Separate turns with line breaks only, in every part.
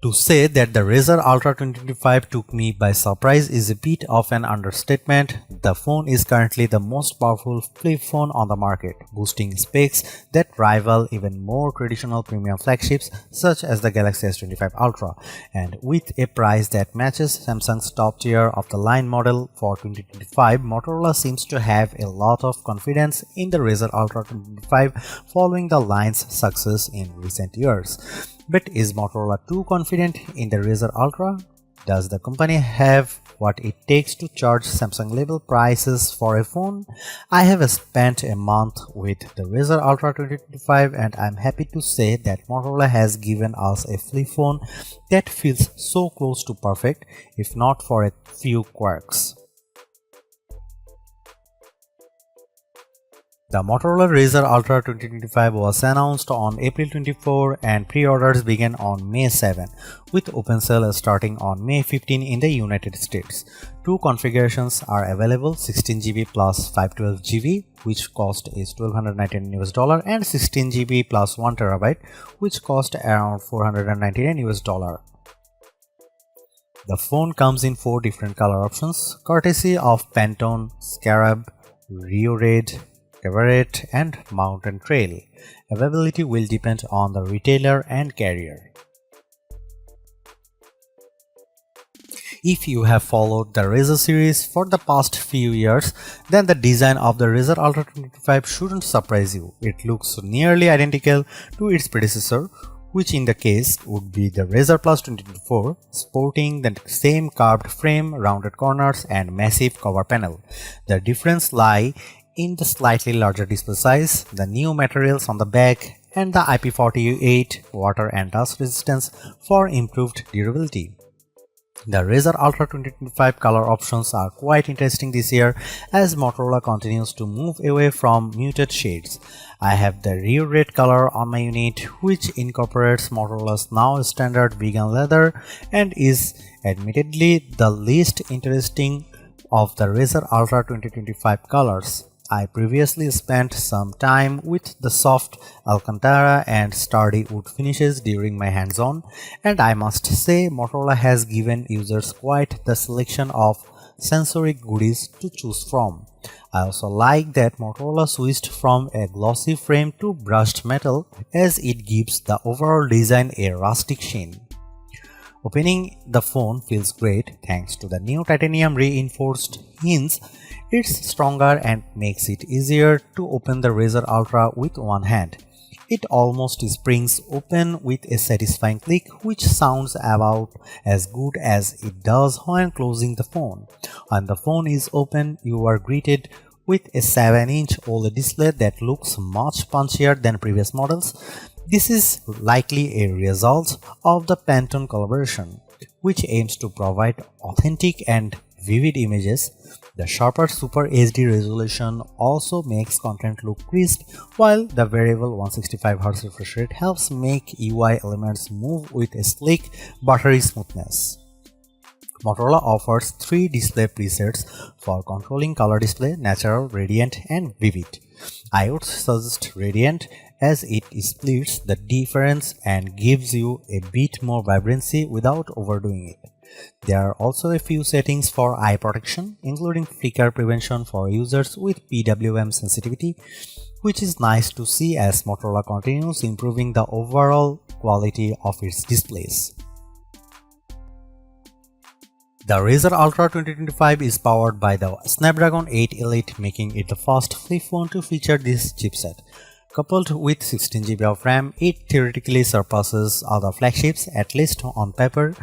To say that the Razr Ultra 2025 took me by surprise is a bit of an understatement. The phone is currently the most powerful flip phone on the market, boasting specs that rival even more traditional premium flagships such as the Galaxy S25 Ultra, and with a price that matches Samsung's top tier of the line model for 2025, Motorola seems to have a lot of confidence in the Razr Ultra 2025 following the line's success in recent years. But is Motorola too confident in the Razr Ultra? Does the company have what it takes to charge Samsung level prices for a phone? I have spent a month with the Razr Ultra 2025 and I'm happy to say that Motorola has given us a flip phone that feels so close to perfect, if not for a few quirks. The Motorola Razr Ultra 2025 was announced on April 24 and pre-orders began on May 7, with open sale starting on May 15 in the United States. Two configurations are available: 16GB plus 512GB, which cost is $1,299 and 16GB plus 1TB, which cost around $499. The phone comes in 4 different color options, courtesy of Pantone, Scarab, Rio Red, Everett and Mountain Trail. Availability will depend on the retailer and carrier. If you have followed the Razr series for the past few years, then the design of the Razr Ultra 2025 shouldn't surprise you. It looks nearly identical to its predecessor, which in the case would be the Razr Plus 2024, sporting the same curved frame, rounded corners and massive cover panel. The difference lies in the slightly larger display size, the new materials on the back, and the IP48 water and dust resistance for improved durability. The Razr Ultra 2025 color options are quite interesting this year as Motorola continues to move away from muted shades. I have the Rio Red color on my unit, which incorporates Motorola's now standard vegan leather and is admittedly the least interesting of the Razr Ultra 2025 colors. I previously spent some time with the soft Alcantara and sturdy wood finishes during my hands-on, and I must say Motorola has given users quite the selection of sensory goodies to choose from. I also like that Motorola switched from a glossy frame to brushed metal as it gives the overall design a rustic sheen. Opening the phone feels great thanks to the new titanium reinforced hinge. It's stronger and makes it easier to open the Razr Ultra with one hand. It almost springs open with a satisfying click, which sounds about as good as it does when closing the phone. When the phone is open, you are greeted with a 7-inch OLED display that looks much punchier than previous models. This is likely a result of the Pantone collaboration, which aims to provide authentic and vivid images. The sharper Super HD resolution also makes content look crisp, while the variable 165Hz refresh rate helps make UI elements move with a sleek, buttery smoothness. Motorola offers 3 display presets for controlling color display: natural, radiant and vivid. I would suggest radiant as it splits the difference and gives you a bit more vibrancy without overdoing it. There are also a few settings for eye protection, including flicker prevention for users with PWM sensitivity, which is nice to see as Motorola continues improving the overall quality of its displays. The Razr Ultra 2025 is powered by the Snapdragon 8 Elite, making it the first flip phone to feature this chipset. Coupled with 16GB of RAM, it theoretically surpasses other flagships, at least on paper.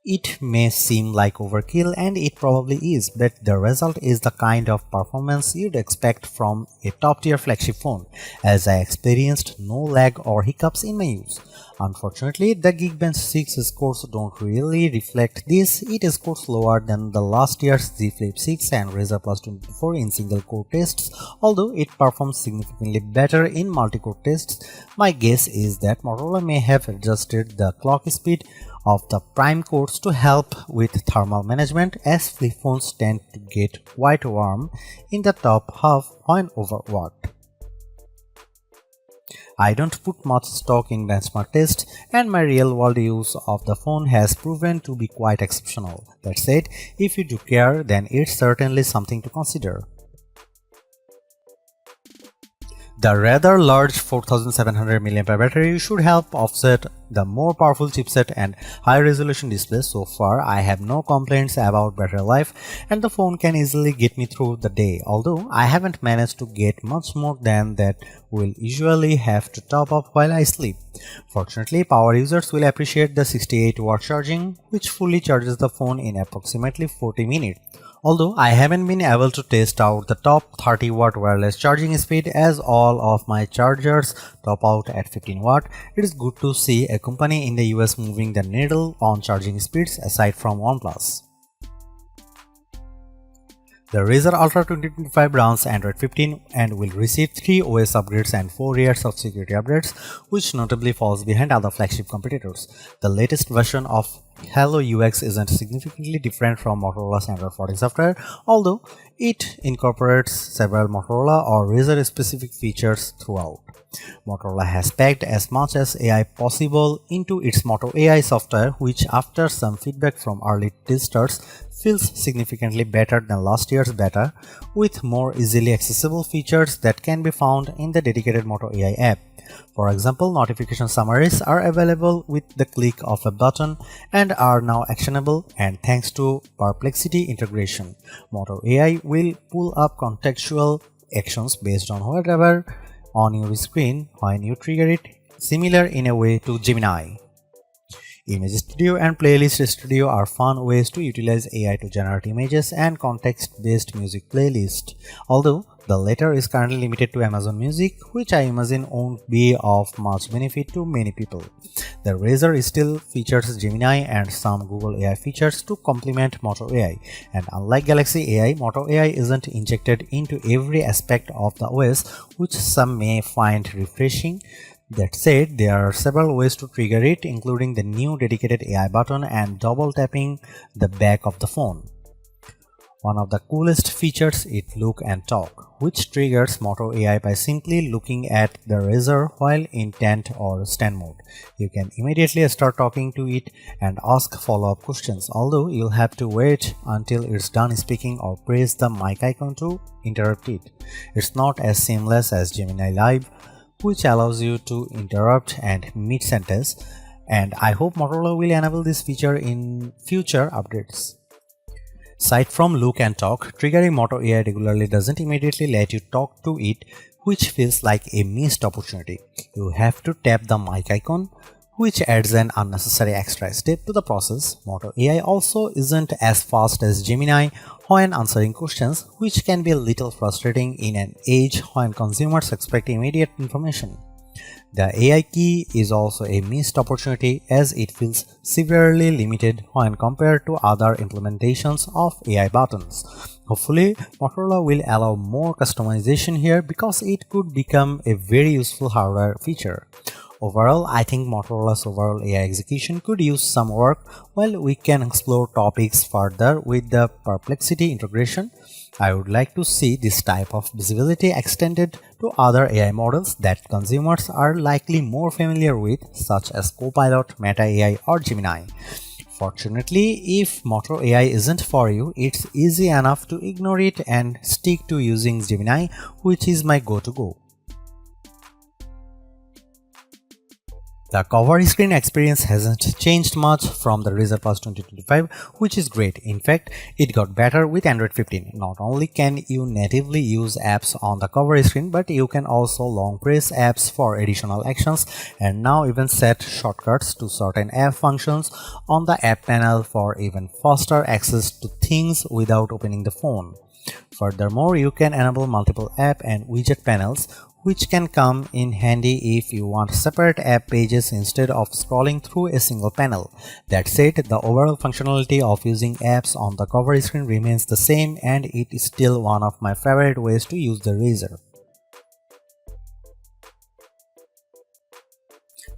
It may seem like overkill, and it probably is, but the result is the kind of performance you'd expect from a top-tier flagship phone, as I experienced no lag or hiccups in my use. Unfortunately, the Geekbench 6 scores don't really reflect this. It scores lower than the last year's Z Flip 6 and Razr Plus 24 in single-core tests, although it performs significantly better in multi-core tests. My guess is that Motorola may have adjusted the clock speed of the prime cores to help with thermal management, as flip phones tend to get quite warm in the top half when overworked. I don't put much stock in benchmark tests, and my real-world use of the phone has proven to be quite exceptional. That said, if you do care, then it's certainly something to consider. The rather large 4700 mAh battery should help offset the more powerful chipset and high-resolution display. So far, I have no complaints about battery life, and the phone can easily get me through the day, although I haven't managed to get much more than that. Will usually have to top up while I sleep. Fortunately, power users will appreciate the 68-watt charging, which fully charges the phone in approximately 40 minutes. Although I haven't been able to test out the top 30-watt wireless charging speed, as all of my chargers top out at 15 watt, it is good to see a company in the US moving the needle on charging speeds aside from OnePlus. The Razr Ultra 2025 runs Android 15 and will receive 3 OS upgrades and 4 years of security updates, which notably falls behind other flagship competitors. The latest version of Hello UX isn't significantly different from Motorola's Android 14 software, although it incorporates several Motorola or Razr specific features throughout. Motorola has packed as much as AI possible into its Moto AI software, which after some feedback from early testers feels significantly better than last year's beta, with more easily accessible features that can be found in the dedicated Moto AI app. For example, notification summaries are available with the click of a button and are now actionable, and thanks to Perplexity integration, Moto AI will pull up contextual actions based on whatever on your screen when you trigger it, similar in a way to Gemini. Image Studio and Playlist Studio are fun ways to utilize AI to generate images and context-based music playlists, although the latter is currently limited to Amazon Music, which I imagine won't be of much benefit to many people. The Razr still features Gemini and some Google AI features to complement Moto AI, and unlike Galaxy AI, Moto AI isn't injected into every aspect of the OS, which some may find refreshing. That said, there are several ways to trigger it, including the new dedicated AI button and double tapping the back of the phone. One of the coolest features is Look and Talk, which triggers Moto AI by simply looking at the Razr while in tent or stand mode. You can immediately start talking to it and ask follow-up questions, although you'll have to wait until it's done speaking or press the mic icon to interrupt it. It's not as seamless as Gemini Live, which allows you to interrupt and mid-sentence, and I hope Motorola will enable this feature in future updates. Aside from Look and Talk, triggering Moto AI regularly doesn't immediately let you talk to it, which feels like a missed opportunity. You have to tap the mic icon, which adds an unnecessary extra step to the process. Moto AI also isn't as fast as Gemini when answering questions, which can be a little frustrating in an age when consumers expect immediate information. The AI key is also a missed opportunity, as it feels severely limited when compared to other implementations of AI buttons. Hopefully, Motorola will allow more customization here, because it could become a very useful hardware feature. Overall, I think Motorola's overall AI execution could use some work, while we can explore topics further with the Perplexity integration. I would like to see this type of visibility extended to other AI models that consumers are likely more familiar with, such as Copilot, Meta AI, or Gemini. Fortunately, if Moto AI isn't for you, it's easy enough to ignore it and stick to using Gemini, which is my go-to. The cover screen experience hasn't changed much from the Razr Plus 2025, which is great. In fact, it got better with Android 15. Not only can you natively use apps on the cover screen, but you can also long press apps for additional actions, and now even set shortcuts to certain app functions on the app panel for even faster access to things without opening the phone. Furthermore, you can enable multiple app and widget panels, which can come in handy if you want separate app pages instead of scrolling through a single panel. That said, the overall functionality of using apps on the cover screen remains the same, and it is still one of my favorite ways to use the Razr.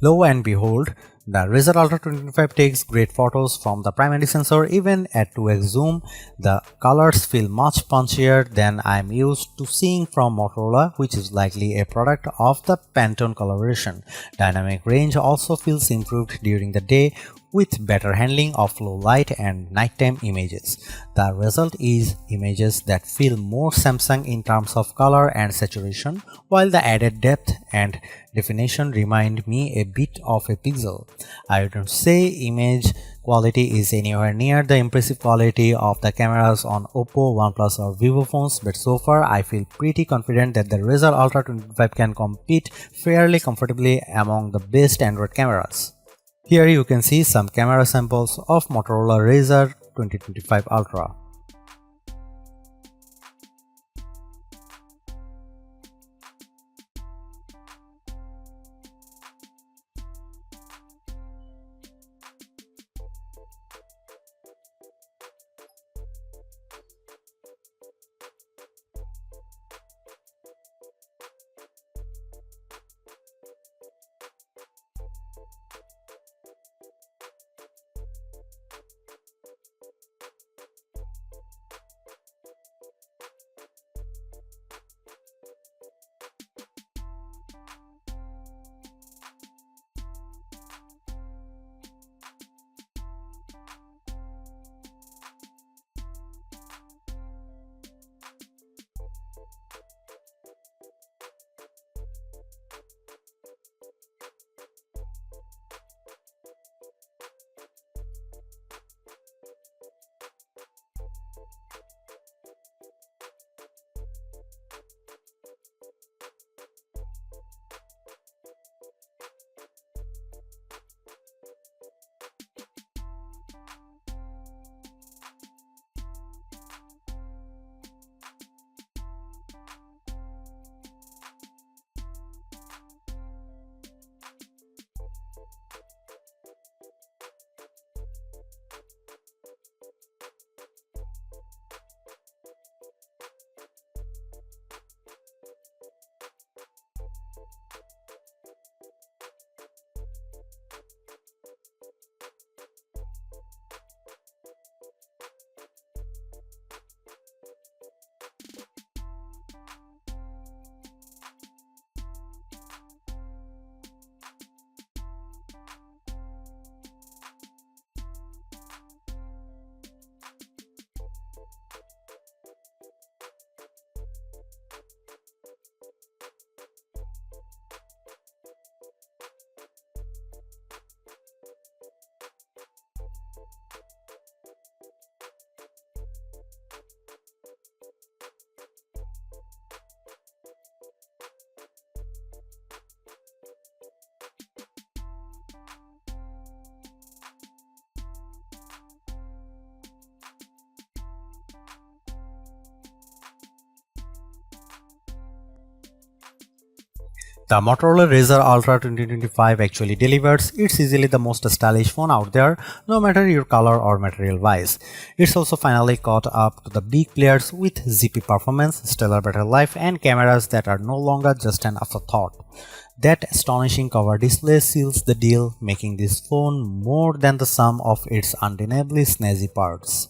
Lo and behold, The Razr Ultra 2025 takes great photos from the primary sensor. Even at 2x zoom, the colors feel much punchier than I'm used to seeing from Motorola, which is likely a product of the Pantone collaboration. Dynamic range also feels improved during the day with better handling of low light and nighttime images. The result is images that feel more Samsung in terms of color and saturation, while the added depth and definition remind me a bit of a Pixel. I wouldn't say image quality is anywhere near the impressive quality of the cameras on Oppo, OnePlus or Vivo phones, but so far I feel pretty confident that the Razr Ultra 25 can compete fairly comfortably among the best Android cameras. Here you can see some camera samples of Motorola Razr 2025 Ultra. The Motorola Razr Ultra 2025 actually delivers. It's easily the most stylish phone out there, no matter your color or material wise. It's also finally caught up to the big players with zippy performance, stellar battery life, and cameras that are no longer just an afterthought. That astonishing cover display seals the deal, making this phone more than the sum of its undeniably snazzy parts.